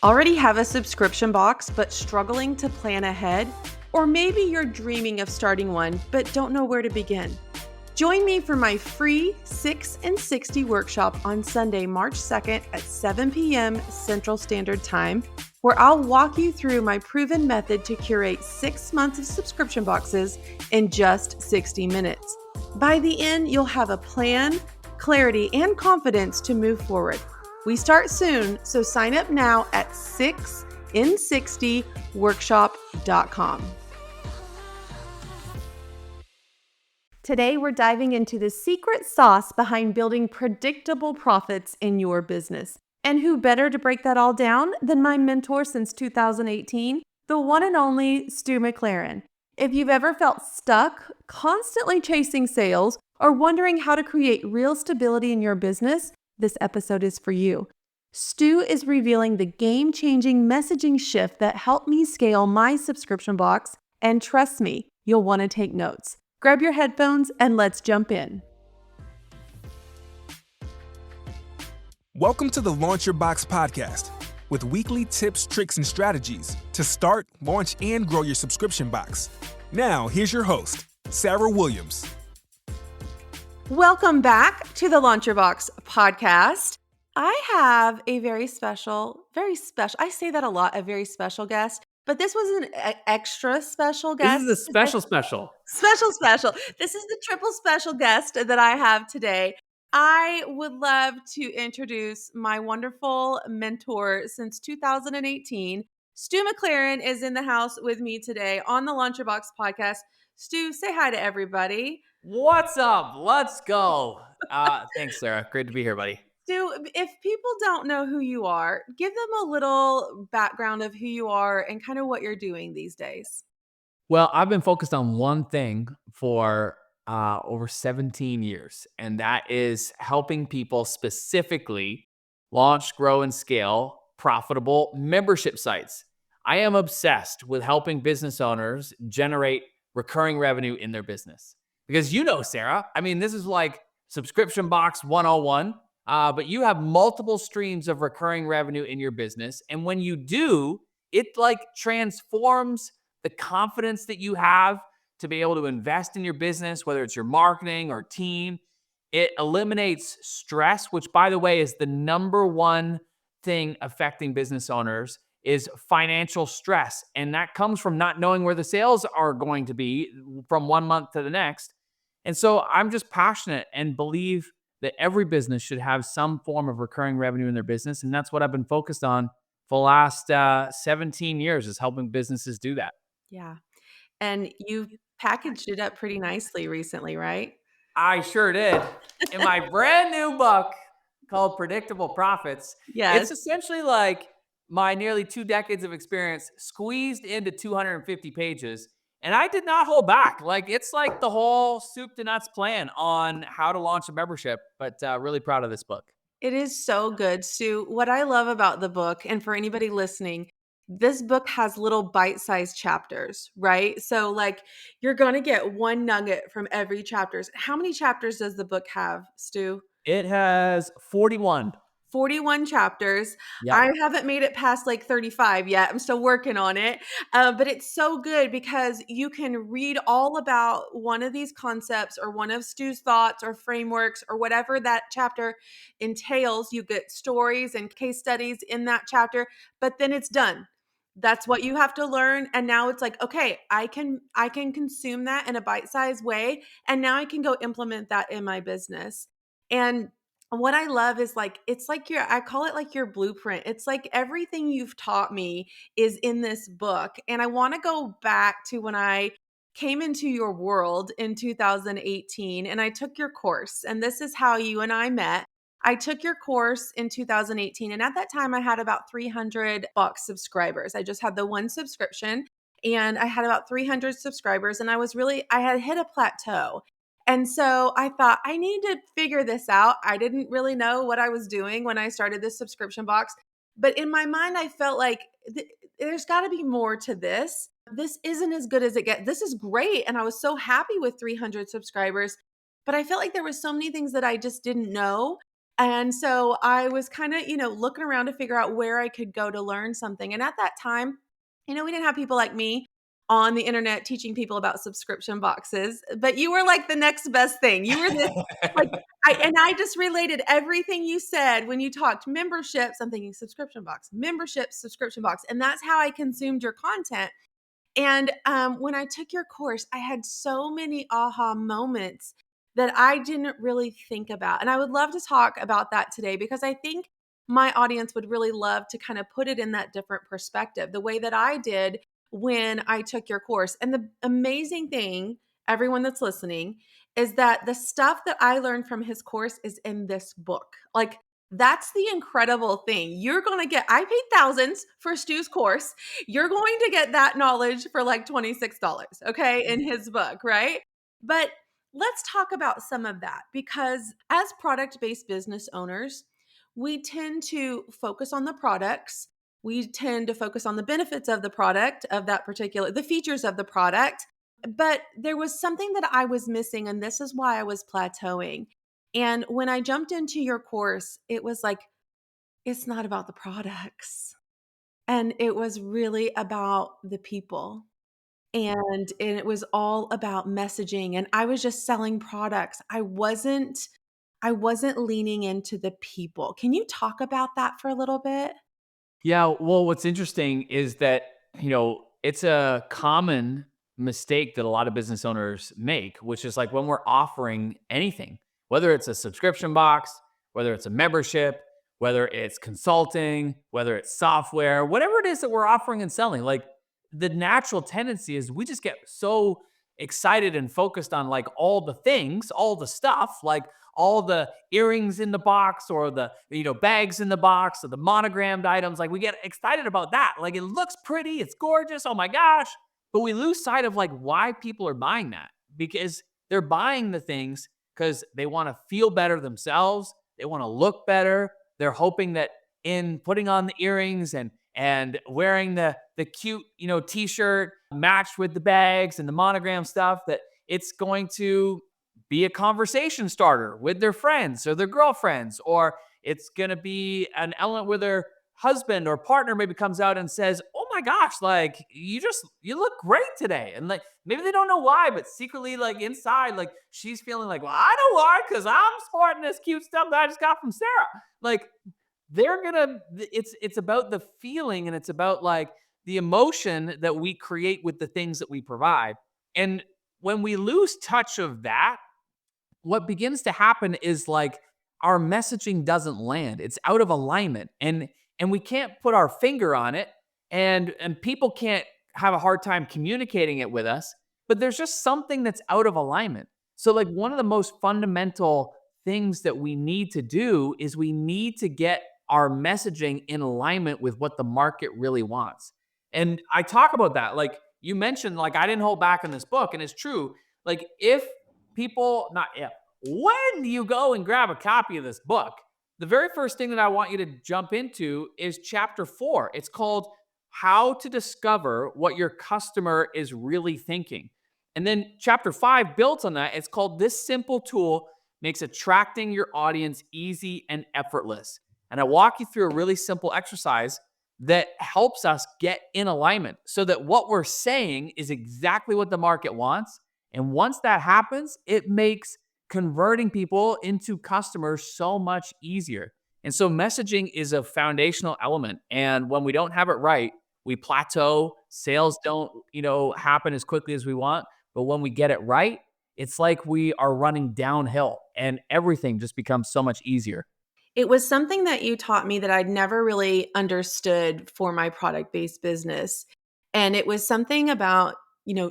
Already have a subscription box but struggling to plan ahead? Or maybe you're dreaming of starting one but don't know where to begin. Join me for my free 6 in 60 workshop on Sunday, March 2nd at 7 p.m. Central Standard Time, where I'll walk you through my proven method to curate 6 months of subscription boxes in just 60 minutes. By the end, you'll have a plan, clarity, and confidence to move forward. We start soon, so sign up now at 6in60workshop.com. Today, we're diving into the secret sauce behind building predictable profits in your business. And who better to break that all down than my mentor since 2018, the one and only Stu McLaren. If you've ever felt stuck, constantly chasing sales, or wondering how to create real stability in your business, this episode is for you. Stu is revealing the game-changing messaging shift that helped me scale my subscription box, and trust me, you'll want to take notes. Grab your headphones and let's jump in. Welcome to the Launch Your Box podcast, with weekly tips, tricks, and strategies to start, launch, and grow your subscription box. Now, here's your host, Sarah Williams. Welcome back to the Launch Your Box podcast. I have a very special, I say that a lot, a very special guest, but this was an extra special guest. This is a special. Special. This is the triple special guest that I have today. I would love to introduce my wonderful mentor since 2018. Stu McLaren is in the house with me today on the Launch Your Box podcast. Stu, say hi to everybody. What's up? Let's go. Thanks, Sarah. Great to be here, buddy. Stu, if people don't know who you are, give them a little background of who you are and kind of what you're doing these days. Well, I've been focused on one thing for over 17 years, and that is helping people specifically launch, grow, and scale profitable membership sites. I am obsessed with helping business owners generate recurring revenue in their business. Because Sarah, this is like subscription box 101, but you have multiple streams of recurring revenue in your business. And when you do, it transforms the confidence that you have to be able to invest in your business, whether it's your marketing or team. It eliminates stress, which, by the way, is the number one thing affecting business owners is financial stress. And that comes from not knowing where the sales are going to be from one month to the next. And so I'm just passionate and believe that every business should have some form of recurring revenue in their business. And that's what I've been focused on for the last 17 years, is helping businesses do that. Yeah. And you've packaged it up pretty nicely recently, right? I sure did. In my brand new book called Predictable Profits, Yes. It's essentially like my nearly 2 decades of experience squeezed into 250 pages. And I did not hold back. It's like the whole soup to nuts plan on how to launch a membership, but really proud of this book. It is so good, Stu. What I love about the book, and for anybody listening, this book has little bite-sized chapters, right? So you're going to get one nugget from every chapter. How many chapters does the book have, Stu? It has 41. 41 chapters. Yep. I haven't made it past 35 yet. I'm still working on it. But it's so good because you can read all about one of these concepts or one of Stu's thoughts or frameworks or whatever that chapter entails. You get stories and case studies in that chapter, but then it's done. That's what you have to learn. And now it's okay, I can consume that in a bite-sized way. And now I can go implement that in my business. And what I love is it's I call it your blueprint. It's everything you've taught me is in this book. And I want to go back to when I came into your world in 2018 and I took your course. And this is how you and I met. I took your course in 2018. And at that time I had about 300 box subscribers. I just had the one subscription and I had about 300 subscribers and I had hit a plateau. And so I thought I need to figure this out. I didn't really know what I was doing when I started this subscription box. But in my mind, I felt like there's got to be more to this. This isn't as good as it gets. This is great. And I was so happy with 300 subscribers. But I felt like there were so many things that I just didn't know. And so I was kind of, looking around to figure out where I could go to learn something. And at that time, we didn't have people like me on the internet teaching people about subscription boxes, but you were like the next best thing. You were this like I just related everything you said when you talked memberships. I'm thinking subscription box, membership, subscription box. And that's how I consumed your content. And when I took your course, I had so many aha moments that I didn't really think about. And I would love to talk about that today because I think my audience would really love to kind of put it in that different perspective, the way that I did when I took your course. And the amazing thing, everyone that's listening, is that the stuff that I learned from his course is in this book. Like, that's the incredible thing. You're going to get, I paid thousands for Stu's course. You're going to get that knowledge for like $26, okay, in his book, right? But let's talk about some of that because as product based business owners, we tend to focus on the products. We tend to focus on the benefits of the product, of that particular, the features of the product. But there was something that I was missing, and this is why I was plateauing. And when I jumped into your course, it was like, it's not about the products. And it was really about the people. And it was all about messaging. And I was just selling products. I wasn't leaning into the people. Can you talk about that for a little bit? Yeah, well, what's interesting is that, it's a common mistake that a lot of business owners make, which is like when we're offering anything, whether it's a subscription box, whether it's a membership, whether it's consulting, whether it's software, whatever it is that we're offering and selling, like the natural tendency is we just get so excited and focused on like all the things, all the stuff, like all the earrings in the box or the bags in the box or the monogrammed items. Like we get excited about that, like it looks pretty, it's gorgeous, oh my gosh. But we lose sight of like why people are buying that, because they're buying the things because they want to feel better themselves, they want to look better, they're hoping that in putting on the earrings and wearing the cute t-shirt matched with the bags and the monogram stuff, that it's going to be a conversation starter with their friends or their girlfriends, or it's going to be an element where their husband or partner maybe comes out and says, "Oh my gosh, like you look great today." And like maybe they don't know why, but secretly like inside like she's feeling like, "Well, I know why, cuz I'm sporting this cute stuff that I just got from Sarah." Like they're going to it's about the feeling, and it's about like the emotion that we create with the things that we provide. And when we lose touch of that, what begins to happen is like our messaging doesn't land. It's out of alignment, and we can't put our finger on it, and people can't have a hard time communicating it with us, but there's just something that's out of alignment. So like one of the most fundamental things that we need to do is we need to get our messaging in alignment with what the market really wants. And I talk about that. Like you mentioned, like I didn't hold back in this book, and it's true. Like if people, not if, when you go and grab a copy of this book, the very first thing that I want you to jump into is chapter 4. It's called How to Discover What Your Customer is Really Thinking. And then chapter 5 builds on that. It's called This Simple Tool Makes Attracting Your Audience Easy and Effortless. And I walk you through a really simple exercise that helps us get in alignment so that what we're saying is exactly what the market wants. And once that happens, it makes converting people into customers so much easier. And so messaging is a foundational element. And when we don't have it right, we plateau, sales don't, happen as quickly as we want. But when we get it right, it's like we are running downhill and everything just becomes so much easier. It was something that you taught me that I'd never really understood for my product-based business, and it was something about,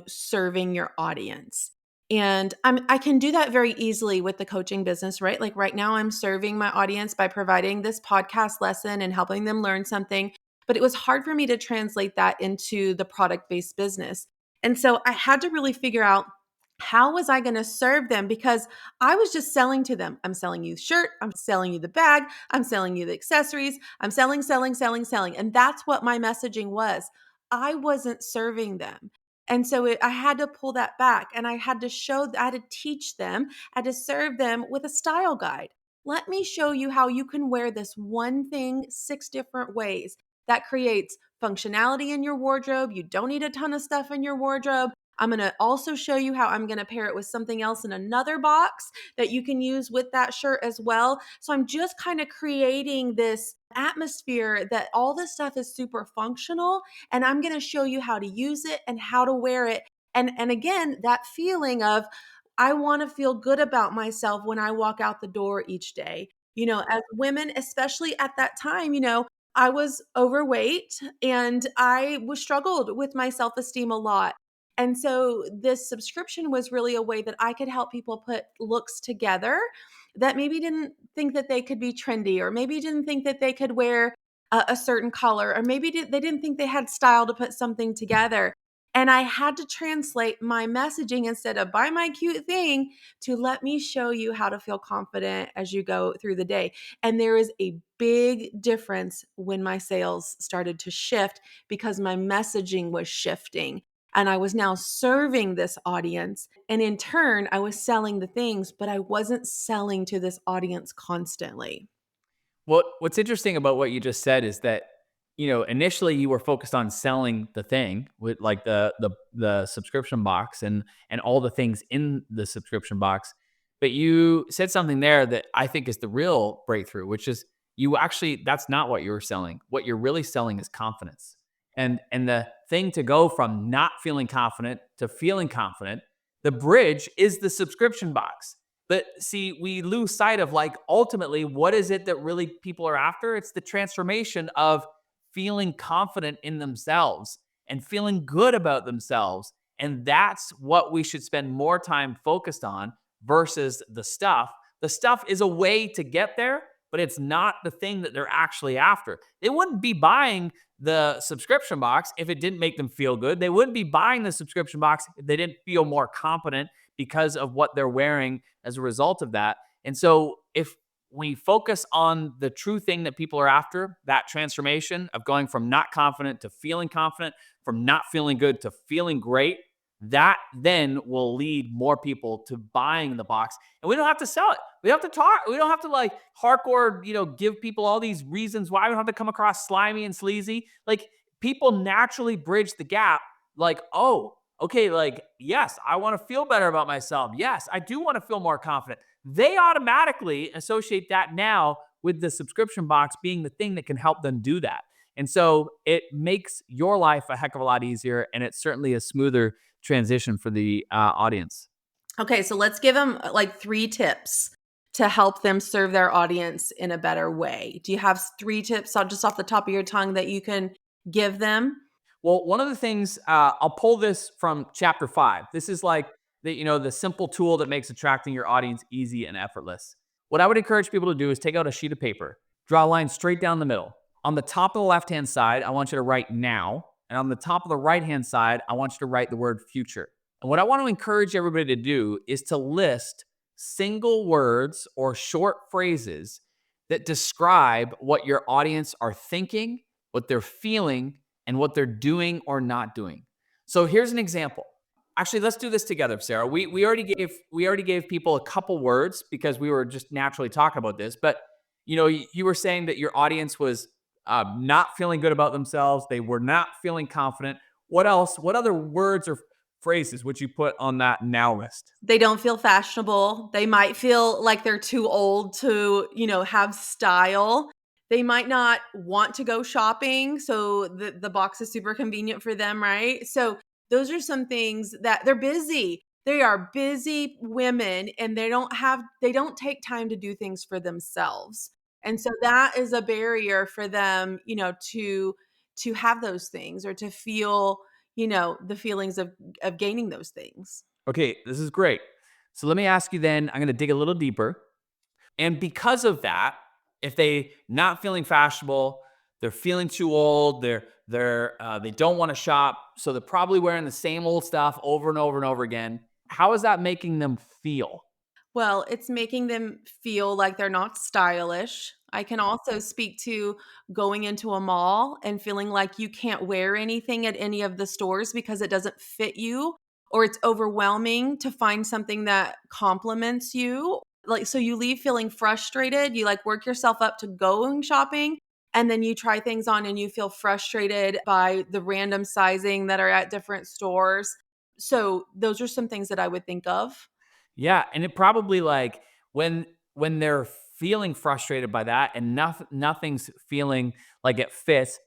serving your audience. And I can do that very easily with the coaching business, right? Like right now I'm serving my audience by providing this podcast lesson and helping them learn something, but it was hard for me to translate that into the product-based business. And so I had to really figure out how was I going to serve them because I was just selling to them. I'm selling you the shirt. I'm selling you the bag. I'm selling you the accessories. I'm selling, selling, selling, selling. And that's what my messaging was. I wasn't serving them. And so I had to pull that back and I had to teach them, I had to serve them with a style guide. Let me show you how you can wear this one thing 6 different ways. That creates functionality in your wardrobe. You don't need a ton of stuff in your wardrobe. I'm going to also show you how I'm going to pair it with something else in another box that you can use with that shirt as well. So I'm just kind of creating this atmosphere that all this stuff is super functional, and I'm going to show you how to use it and how to wear it. And again, that feeling of I want to feel good about myself when I walk out the door each day. As women, especially at that time, I was overweight and I was struggled with my self-esteem a lot. And so this subscription was really a way that I could help people put looks together that maybe didn't think that they could be trendy, or maybe didn't think that they could wear a certain color, or maybe they didn't think they had style to put something together. And I had to translate my messaging instead of buy my cute thing to let me show you how to feel confident as you go through the day. And there is a big difference when my sales started to shift because my messaging was shifting. And I was now serving this audience. And in turn, I was selling the things, but I wasn't selling to this audience constantly. What's interesting about what you just said is that, initially you were focused on selling the thing with like the subscription box and all the things in the subscription box. But you said something there that I think is the real breakthrough, which is you actually that's not what you were selling. What you're really selling is confidence. And the thing to go from not feeling confident to feeling confident, the bridge is the subscription box. But see, we lose sight of like ultimately what is it that really people are after? It's the transformation of feeling confident in themselves and feeling good about themselves. And that's what we should spend more time focused on versus the stuff. The stuff is a way to get there, but it's not the thing that they're actually after. They wouldn't be buying the subscription box if it didn't make them feel good. They wouldn't be buying the subscription box if they didn't feel more confident because of what they're wearing as a result of that. And so if we focus on the true thing that people are after, that transformation of going from not confident to feeling confident, from not feeling good to feeling great, that then will lead more people to buying the box. And we don't have to sell it. We have to talk. We don't have to like hardcore, give people all these reasons why. We don't have to come across slimy and sleazy. Like people naturally bridge the gap. Like, oh, okay, like, yes, I want to feel better about myself. Yes, I do want to feel more confident. They automatically associate that now with the subscription box being the thing that can help them do that. And so it makes your life a heck of a lot easier. And it's certainly a smoother transition for the audience. Okay, so let's give them like 3 tips to help them serve their audience in a better way. Do you have 3 tips just off the top of your tongue that you can give them? Well, one of the things I'll pull this from chapter 5. This is like the simple tool that makes attracting your audience easy and effortless. What I would encourage people to do is take out a sheet of paper, draw a line straight down the middle. On the top of the left hand side, I want you to write now, and on the top of the right hand side, I want you to write the word future. And what I want to encourage everybody to do is to list single words or short phrases that describe what your audience are thinking, what they're feeling, and what they're doing or not doing. So here's an example. Actually, let's do this together, Sarah. We already gave people a couple words because we were just naturally talking about this. But you were saying that your audience was not feeling good about themselves. They were not feeling confident. What else? What other words or phrases would you put on that now list? They don't feel fashionable. They might feel like they're too old to, have style. They might not want to go shopping, so the box is super convenient for them, right? So those are some things that they're busy. They are busy women, and they don't take time to do things for themselves. And so that is a barrier for them, to have those things or to feel, the feelings of gaining those things. Okay, this is great. So let me ask you then, I'm going to dig a little deeper. And because of that, if they not feeling fashionable, they're feeling too old, they don't want to shop, so they're probably wearing the same old stuff over and over and over again. How is that making them feel? Well, it's making them feel like they're not stylish. I can also speak to going into a mall and feeling like you can't wear anything at any of the stores because it doesn't fit you, or it's overwhelming to find something that complements you. Like, so you leave feeling frustrated, you like work yourself up to going shopping, and then you try things on and you feel frustrated by the random sizing that are at different stores. So those are some things that I would think of. Yeah, and it probably like when they're feeling frustrated by that and nothing's feeling like it fits,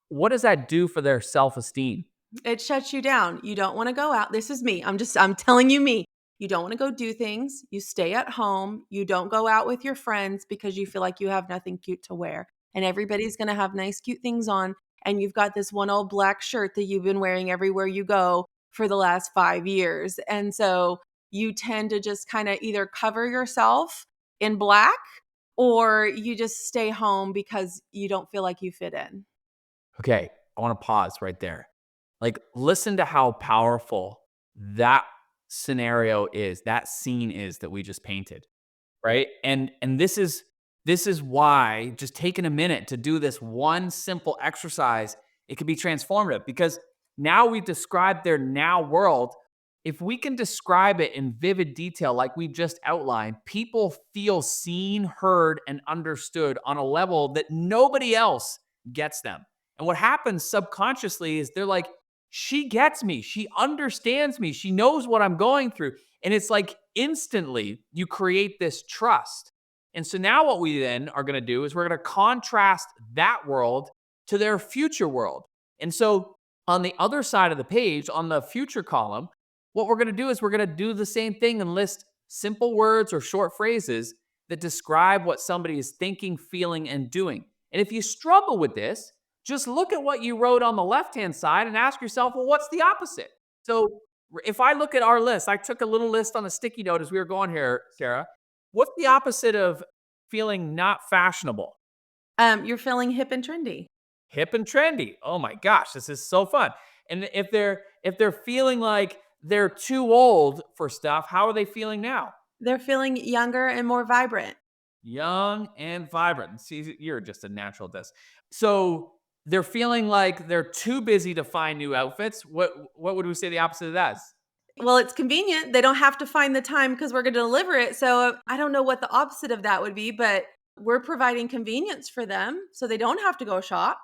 what does that do for their self-esteem? It shuts you down. You don't wanna go out. This is me. I'm telling you me. You don't wanna go do things. You stay at home. You don't go out with your friends because you feel like you have nothing cute to wear. And everybody's gonna have nice, cute things on, and you've got this one old black shirt that you've been wearing everywhere you go for the last 5 years. And so you tend to just kinda either cover yourself in black or you just stay home because you don't feel like you fit in. Okay, I want to pause right there. Like, listen to how powerful that scenario is, that scene is that we just painted, right? And this is why just taking a minute to do this one simple exercise, it can be transformative because now we've described their now world. If we can describe it in vivid detail, like we've just outlined, people feel seen, heard, and understood on a level that nobody else gets them. And what happens subconsciously is they're like, she gets me. She understands me. She knows what I'm going through. And it's like instantly you create this trust. And so now what we then are going to do is we're going to contrast that world to their future world. And so on the other side of the page, on the future column, what we're going to do is we're going to do the same thing and list simple words or short phrases that describe what somebody is thinking, feeling, and doing. And if you struggle with this, just look at what you wrote on the left-hand side and ask yourself, well, what's the opposite? So if I look at our list, I took a little list on a sticky note as we were going here, Sarah. What's the opposite of feeling not fashionable? You're feeling hip and trendy. Hip and trendy. Oh my gosh, this is so fun. And if they're feeling like they're too old for stuff, how are they feeling now? They're feeling younger and more vibrant. Young and vibrant. See, you're just a natural at this. So they're feeling like they're too busy to find new outfits. What would we say the opposite of that is? Well, it's convenient. They don't have to find the time because we're gonna deliver it. So, I don't know what the opposite of that would be, but we're providing convenience for them so they don't have to go shop.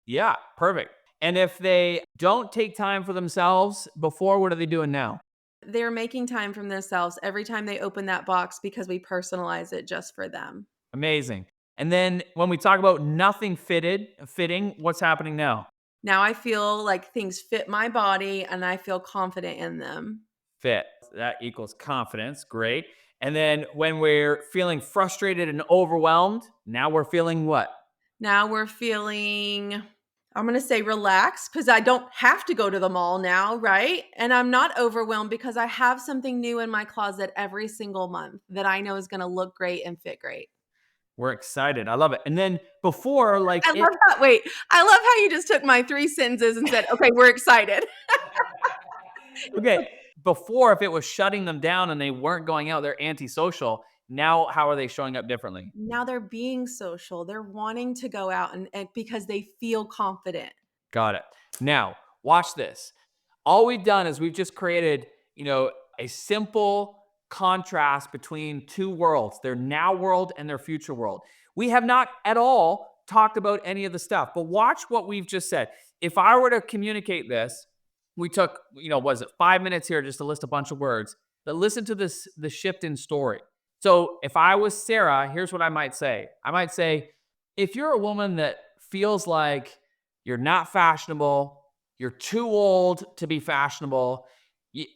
Yeah, perfect. And if they don't take time for themselves before, what are they doing now? They're making time for themselves every time they open that box because we personalize it just for them. Amazing. And then when we talk about nothing fitting, what's happening now? Now I feel like things fit my body and I feel confident in them. Fit. That equals confidence. Great. And then when we're feeling frustrated and overwhelmed, now we're feeling what? Now we're feeling, I'm gonna say relaxed because I don't have to go to the mall now, right? And I'm not overwhelmed because I have something new in my closet every single month that I know is gonna look great and fit great. We're excited. I love it. And then before, like I it, love that. Wait, I love how you just took my 3 sentences and said, "Okay, we're excited." okay, before if it was shutting them down and they weren't going out, they're antisocial. Now, how are they showing up differently? Now they're being social. They're wanting to go out and because they feel confident. Got it. Now, watch this. All we've done is we've just created, a simple contrast between two worlds, their now world and their future world. We have not at all talked about any of the stuff, but watch what we've just said. If I were to communicate this, we took, was it 5 minutes here just to list a bunch of words, but listen to this, the shift in story. So if I was Sarah, here's what I might say. I might say, if you're a woman that feels like you're not fashionable, you're too old to be fashionable,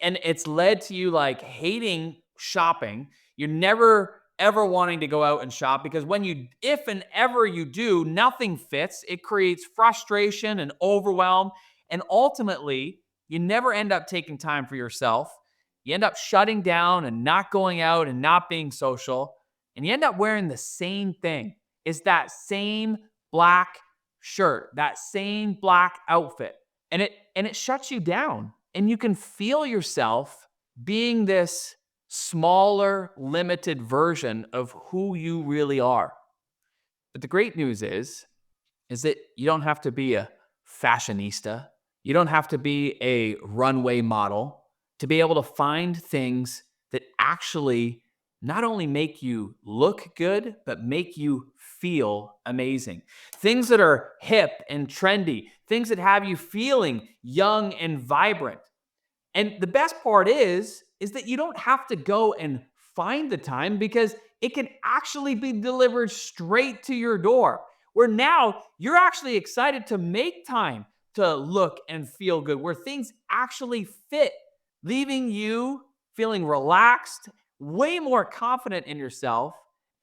and it's led to you like hating shopping. You're never ever wanting to go out and shop because if and ever you do, nothing fits. It creates frustration and overwhelm. And ultimately, you never end up taking time for yourself. You end up shutting down and not going out and not being social. And you end up wearing the same thing. It's that same black shirt, that same black outfit. And it shuts you down. And you can feel yourself being this smaller, limited version of who you really are. But the great news is that you don't have to be a fashionista. You don't have to be a runway model to be able to find things that actually not only make you look good, but make you feel amazing. Things that are hip and trendy, things that have you feeling young and vibrant. And the best part is that you don't have to go and find the time because it can actually be delivered straight to your door. Where now you're actually excited to make time to look and feel good, where things actually fit, leaving you feeling relaxed, way more confident in yourself,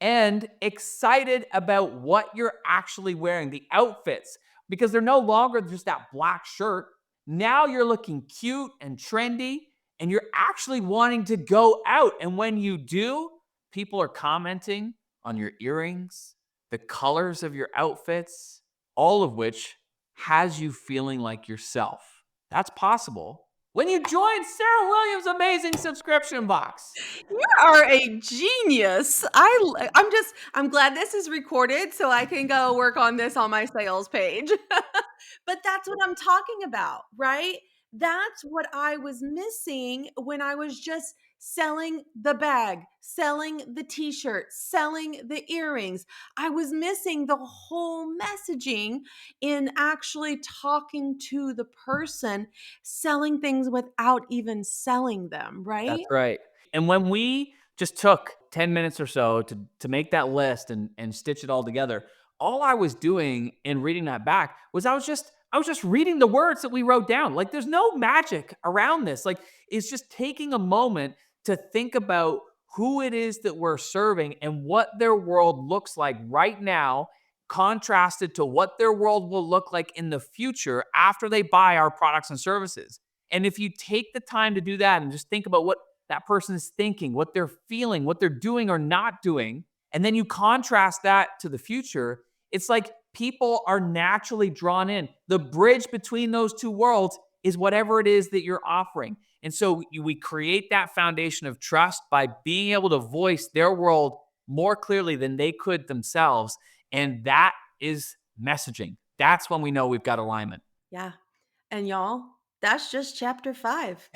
and excited about what you're actually wearing, the outfits, because they're no longer just that black shirt. Now you're looking cute and trendy, and you're actually wanting to go out. And when you do, people are commenting on your earrings, the colors of your outfits, all of which has you feeling like yourself. That's possible when you join Sarah Williams' amazing subscription box. You are a genius. I'm glad this is recorded so I can go work on this on my sales page. But that's what I'm talking about, right? That's what I was missing when I was just selling the bag, selling the t-shirt, selling the earrings. I was missing the whole messaging in actually talking to the person, selling things without even selling them, That's right? right. And when we just took 10 minutes or so to make that list and stitch it all together, all I was doing in reading that back was I was just reading the words that we wrote down. Like there's no magic around this. Like it's just taking a moment to think about who it is that we're serving and what their world looks like right now, contrasted to what their world will look like in the future after they buy our products and services. And if you take the time to do that and just think about what that person is thinking, what they're feeling, what they're doing or not doing, and then you contrast that to the future, it's like people are naturally drawn in. The bridge between those two worlds is whatever it is that you're offering. And so we create that foundation of trust by being able to voice their world more clearly than they could themselves. And that is messaging. That's when we know we've got alignment. Yeah. And y'all, that's just chapter 5.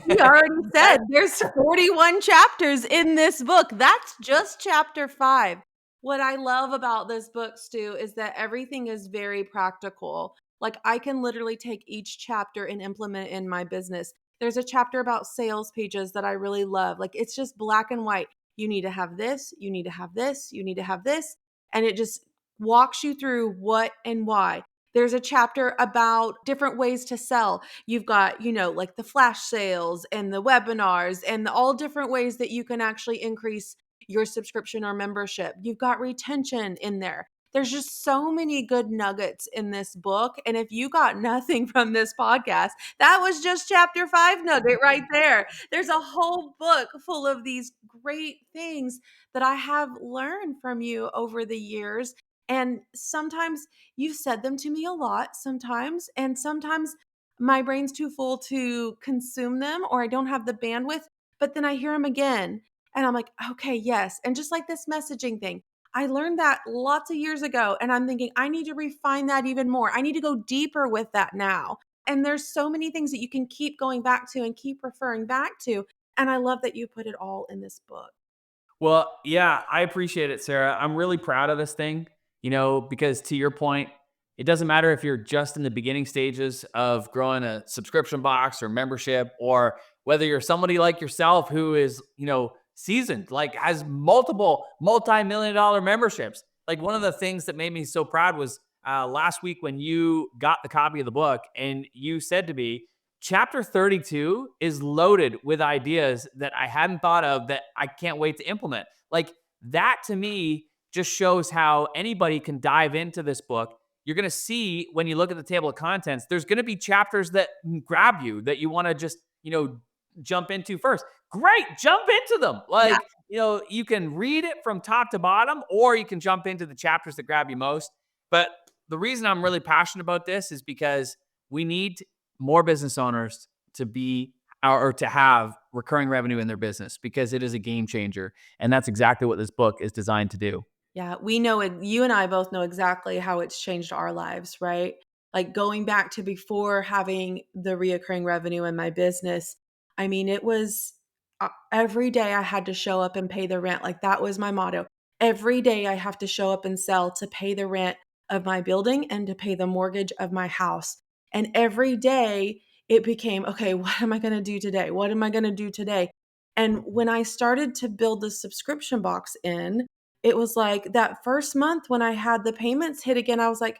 We already said That- there's 41 chapters in this book. That's just chapter 5. What I love about this book, Stu, is that everything is very practical. Like I can literally take each chapter and implement it in my business. There's a chapter about sales pages that I really love. Like it's just black and white. You need to have this, you need to have this, you need to have this. And it just walks you through what and why. There's a chapter about different ways to sell. You've got, like the flash sales and the webinars and all different ways that you can actually increase your subscription or membership. You've got retention in there. There's just so many good nuggets in this book. And if you got nothing from this podcast, that was just chapter 5 nugget right there. There's a whole book full of these great things that I have learned from you over the years. And sometimes you've said them to me a lot sometimes, and sometimes my brain's too full to consume them or I don't have the bandwidth, but then I hear them again and I'm like, "Okay, yes." And just like this messaging thing, I learned that lots of years ago and I'm thinking I need to refine that even more. I need to go deeper with that now. And there's so many things that you can keep going back to and keep referring back to, and I love that you put it all in this book. Well, yeah, I appreciate it, Sarah. I'm really proud of this thing, because to your point, it doesn't matter if you're just in the beginning stages of growing a subscription box or membership, or whether you're somebody like yourself who is, seasoned, like has multiple multi-million dollar memberships. Like one of the things that made me so proud was last week when you got the copy of the book and you said to me, Chapter 32 is loaded with ideas that I hadn't thought of that I can't wait to implement. Like that to me just shows how anybody can dive into this book. You're going to see when you look at the table of contents, there's going to be chapters that grab you that you want to just, jump into first. Great, jump into them. Yeah. Like, you can read it from top to bottom or you can jump into the chapters that grab you most. But the reason I'm really passionate about this is because we need more business owners to be or to have recurring revenue in their business because it is a game changer. And that's exactly what this book is designed to do. Yeah, we know it. You and I both know exactly how it's changed our lives, right? Like going back to before having the reoccurring revenue in my business. I mean, it was, every day I had to show up and pay the rent. Like that was my motto. Every day I have to show up and sell to pay the rent of my building and to pay the mortgage of my house. And every day it became, okay, what am I going to do today? What am I going to do today? And when I started to build the subscription box in, it was like that first month when I had the payments hit again, I was like,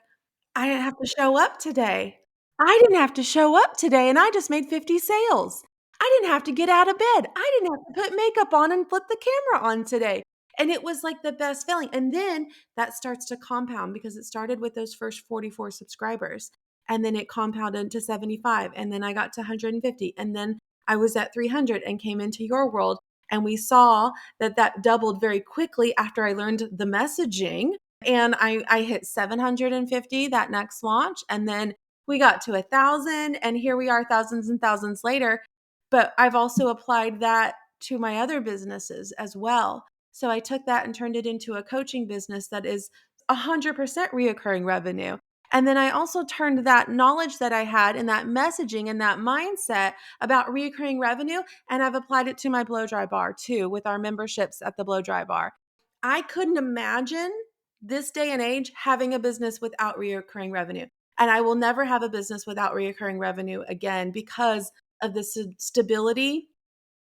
I didn't have to show up today. I didn't have to show up today, and I just made 50 sales. I didn't have to get out of bed. I didn't have to put makeup on and flip the camera on today. And it was like the best feeling. And then that starts to compound because it started with those first 44 subscribers. And then it compounded to 75. And then I got to 150. And then I was at 300 and came into your world. And we saw that that doubled very quickly after I learned the messaging. And I hit 750 that next launch. And then we got to 1,000. And here we are, thousands and thousands later. But I've also applied that to my other businesses as well. So I took that and turned it into a coaching business that is 100% reoccurring revenue. And then I also turned that knowledge that I had and that messaging and that mindset about reoccurring revenue, and I've applied it to my blow dry bar too with our memberships at the blow dry bar. I couldn't imagine this day and age having a business without reoccurring revenue. And I will never have a business without reoccurring revenue again because of the stability,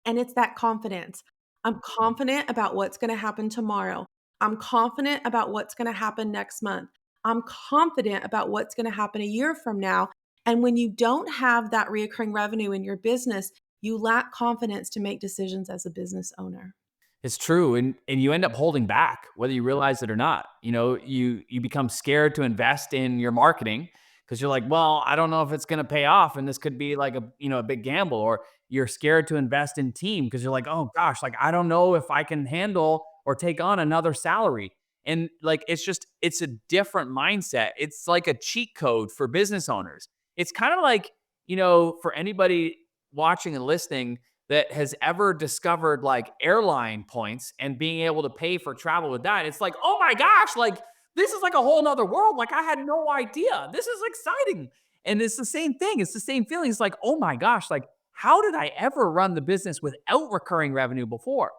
and it's that confidence. I'm confident about what's going to happen tomorrow. I'm confident about what's going to happen next month. I'm confident about what's going to happen a year from now. And when you don't have that reoccurring revenue in your business, you lack confidence to make decisions as a business owner. It's true. And you end up holding back, whether you realize it or not. You become scared to invest in your marketing because you're like, well, I don't know if it's going to pay off. And this could be like a big gamble. Or you're scared to invest in team because you're like, oh gosh, like I don't know if I can handle or take on another salary. And like, it's a different mindset. It's like a cheat code for business owners. It's kind of like, for anybody watching and listening that has ever discovered like airline points and being able to pay for travel with that. It's like, oh my gosh, like this is like a whole nother world. Like I had no idea. This is exciting. And it's the same thing. It's the same feeling. It's like, oh my gosh, like how did I ever run the business without recurring revenue before?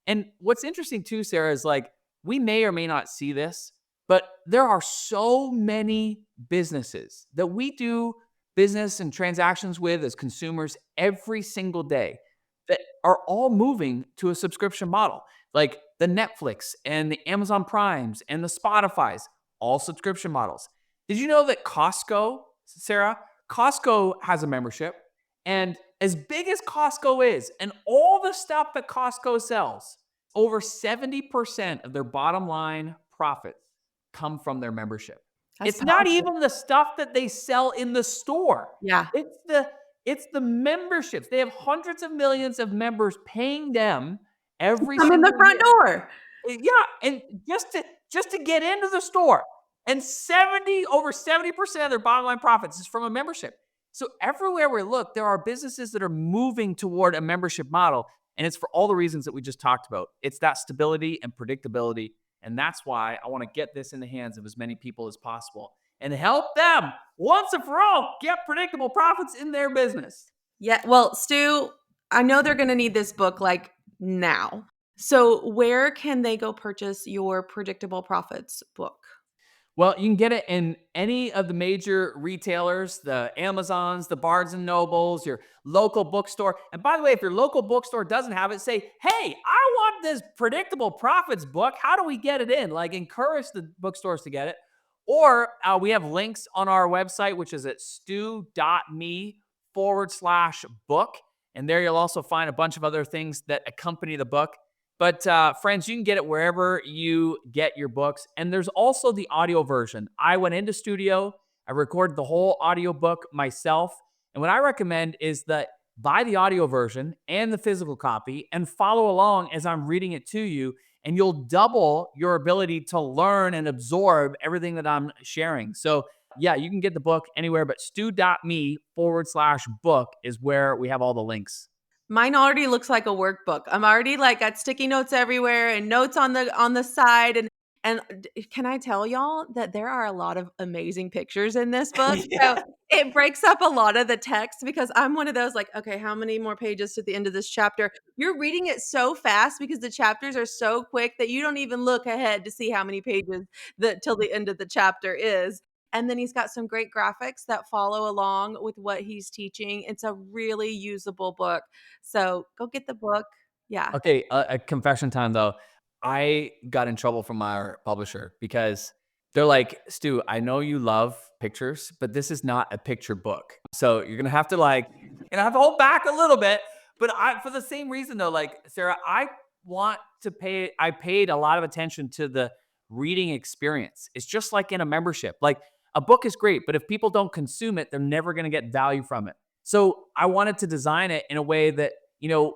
And what's interesting too, Sarah, is like we may or may not see this, but there are so many businesses that we do business and transactions with as consumers every single day that are all moving to a subscription model, like the Netflix and the Amazon Primes and the Spotify's, all subscription models. Did you know that Costco, Sarah, Costco has a membership? And as big as Costco is, and all the stuff that Costco sells, over 70% of their bottom line profits come from their membership. That's It's not powerful. even the stuff that they sell in the store. Yeah. It's the it's the memberships. They have hundreds of millions of members paying them every Come in the single front year. door. Yeah, and just to get into the store. And over 70% of their bottom line profits is from a membership. So everywhere we look, there are businesses that are moving toward a membership model, and it's for all the reasons that we just talked about. It's that stability and predictability, and that's why I want to get this in the hands of as many people as possible and help them once and for all get predictable profits in their business. Yeah. Well, Stu, I know they're going to need this book like now. So, where can they go purchase your Predictable Profits book? Well, you can get it in any of the major retailers, the Amazons, the Barnes and Nobles, your local bookstore. And by the way, if your local bookstore doesn't have it, say, hey, I want this Predictable Profits book. How do we get it in? Like, encourage the bookstores to get it. Or we have links on our website, which is at stu.me/book. And there you'll also find a bunch of other things that accompany the book. But friends, you can get it wherever you get your books. And there's also the audio version. I went into studio, I recorded the whole audio book myself. And what I recommend is that buy the audio version and the physical copy and follow along as I'm reading it to you. And you'll double your ability to learn and absorb everything that I'm sharing. So yeah, you can get the book anywhere, but stu.me/book is where we have all the links. Mine already looks like a workbook. I'm already like got sticky notes everywhere and notes on the side, and And can I tell y'all that there are a lot of amazing pictures in this book? So Yeah. it breaks up a lot of the text because I'm one of those like, okay, how many more pages to the end of this chapter? You're reading it so fast because the chapters are so quick that you don't even look ahead to see how many pages till the end of the chapter is. And then he's got some great graphics that follow along with what he's teaching. It's a really usable book. So go get the book. Yeah. Okay, a confession time though. I got in trouble from our publisher because they're like, Stu, I know you love pictures, but this is not a picture book. So you're gonna have to have to hold back a little bit. But for the same reason though, like Sarah, I paid a lot of attention to the reading experience. It's just like in a membership. Like a book is great, but if people don't consume it, they're never gonna get value from it. So I wanted to design it in a way that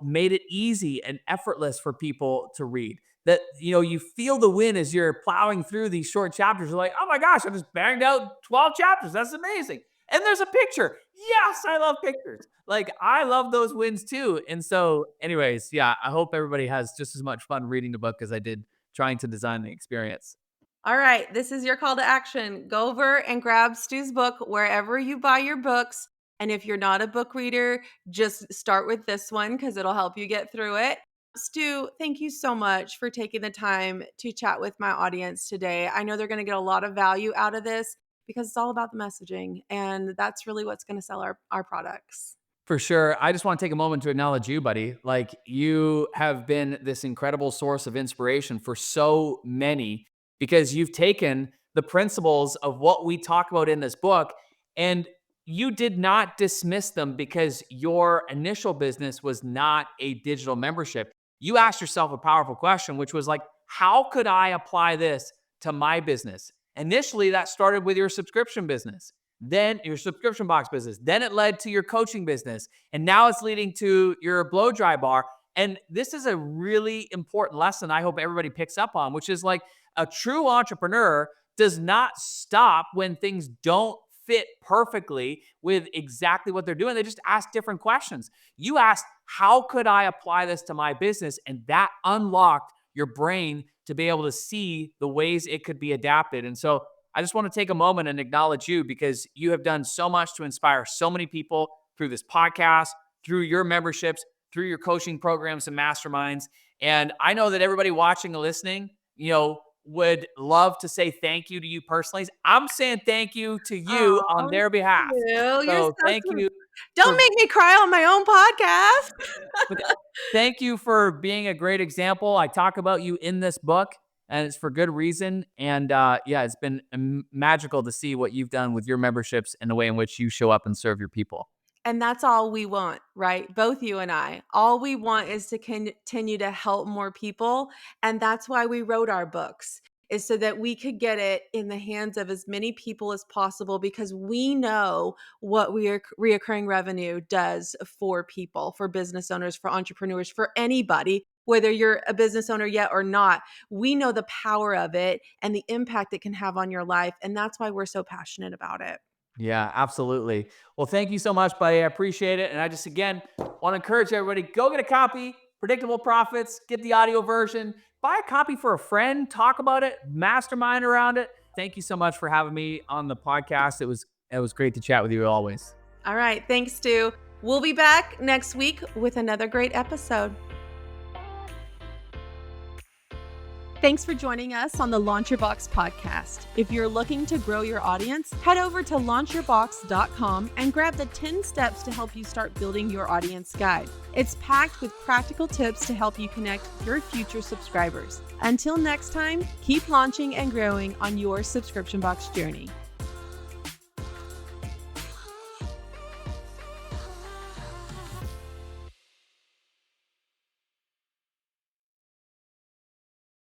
made it easy and effortless for people to read. That, you feel the win as you're plowing through these short chapters. You're like, oh my gosh, I just banged out 12 chapters. That's amazing. And there's a picture. Yes, I love pictures. Like, I love those wins too. And so, anyways, yeah, I hope everybody has just as much fun reading the book as I did trying to design the experience. All right, this is your call to action. Go over and grab Stu's book wherever you buy your books. And if you're not a book reader, just start with this one because it'll help you get through it. Stu, thank you so much for taking the time to chat with my audience today. I know they're going to get a lot of value out of this because it's all about the messaging, and that's really what's going to sell our products. For sure. I just want to take a moment to acknowledge you, buddy. Like, you have been this incredible source of inspiration for so many because you've taken the principles of what we talk about in this book and you did not dismiss them because your initial business was not a digital membership. You asked yourself a powerful question, which was like, how could I apply this to my business? Initially, that started with your subscription business, then your subscription box business, then it led to your coaching business, and now it's leading to your blow dry bar. And this is a really important lesson I hope everybody picks up on, which is like a true entrepreneur does not stop when things don't fit perfectly with exactly what they're doing. They just ask different questions. You asked, how could I apply this to my business? And that unlocked your brain to be able to see the ways it could be adapted. And so I just want to take a moment and acknowledge you because you have done so much to inspire so many people through this podcast, through your memberships, through your coaching programs and masterminds. And I know that everybody watching and listening, would love to say thank you to you personally. I'm saying thank you to you on Oh, their behalf. you're So so thank sweet. you Don't for make me cry on my own podcast. but thank you for being a great example. I talk about you in this book, and it's for good reason. And yeah, it's been magical to see what you've done with your memberships and the way in which you show up and serve your people. And that's all we want, right? Both you and I. All we want is to continue to help more people. And that's why we wrote our books, is so that we could get it in the hands of as many people as possible because we know what reoccurring revenue does for people, for business owners, for entrepreneurs, for anybody, whether you're a business owner yet or not. We know the power of it and the impact it can have on your life. And that's why we're so passionate about it. Yeah, absolutely. Well, thank you so much, buddy. I appreciate it. And I just, again, want to encourage everybody, go get a copy, Predictable Profits, get the audio version, buy a copy for a friend, talk about it, mastermind around it. Thank you so much for having me on the podcast. It was great to chat with you always. All right. Thanks, Stu. We'll be back next week with another great episode. Thanks for joining us on the Launch Your Box podcast. If you're looking to grow your audience, head over to launchyourbox.com and grab the 10 steps to help you start building your audience guide. It's packed with practical tips to help you connect your future subscribers. Until next time, keep launching and growing on your subscription box journey.